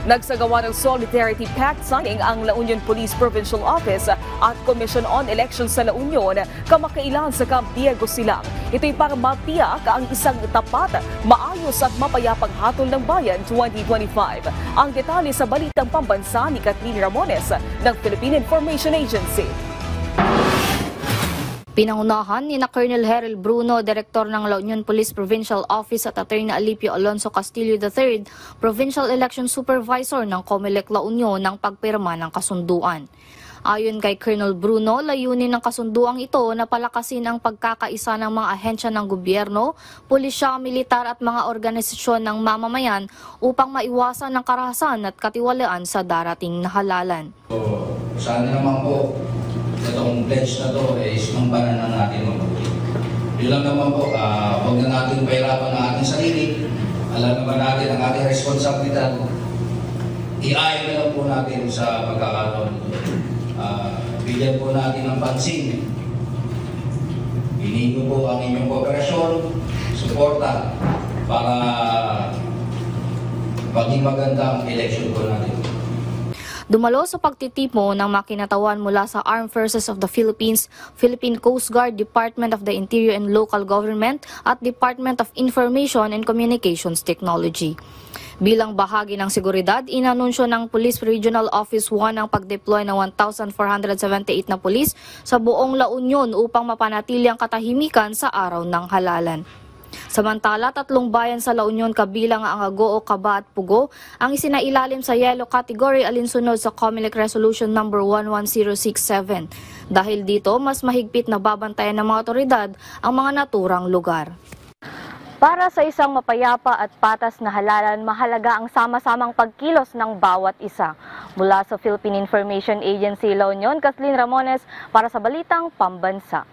Nagsagawa ng Solidarity Pact signing ang La Union Police Provincial Office at Commission on Elections sa La Union kamakailan sa Camp Diego Silang. Ito'y para matiyak ang isang tapat, maayos at mapayapang hatol ng bayan 2025. Ang detalye sa balitang pambansa ni Kathleen Ramones ng Philippine Information Agency. Pinangunahan ni Colonel Herel Bruno, Direktor ng La Union Police Provincial Office at Attorney Alipio Alonso Castillo III, Provincial Election Supervisor ng COMELEC La Union ng pagpirma ng kasunduan. Ayon kay Colonel Bruno, layunin ng kasunduang ito na palakasin ang pagkakaisa ng mga ahensya ng gobyerno, pulisya, militar at mga organisasyon ng mamamayan upang maiwasan ang karahasan at katiwalaan sa darating na halalan. Sana naman po itong pledge na to is mampanan na natin mabuti. Yun lang naman po, huwag na natin pahirapan ang ating sarili. Alam naman natin ang ating responsibilidad. I-ayon na lang po natin sa pagkakataon nito. Bigyan po natin ng pansin. Hinihingi po ang inyong kooperasyon, suporta para maging maganda ang election po natin. Dumalo sa pagtitipon ng makinatawan mula sa Armed Forces of the Philippines, Philippine Coast Guard, Department of the Interior and Local Government at Department of Information and Communications Technology. Bilang bahagi ng seguridad, inanunsyo ng Police Regional Office 1 ang pag-deploy ng 1,478 na pulis sa buong La Union upang mapanatili ang katahimikan sa araw ng halalan. Samantala, 3 bayan sa La Union kabilang ang Agoo, Caba at Pugo ang isinailalim sa yellow category alinsunod sa COMELEC Resolution No. 11067. Dahil dito, mas mahigpit na babantayan ng mga otoridad ang mga naturang lugar. Para sa isang mapayapa at patas na halalan, mahalaga ang sama-samang pagkilos ng bawat isa. Mula sa Philippine Information Agency La Union, Kathleen Ramones para sa Balitang Pambansa.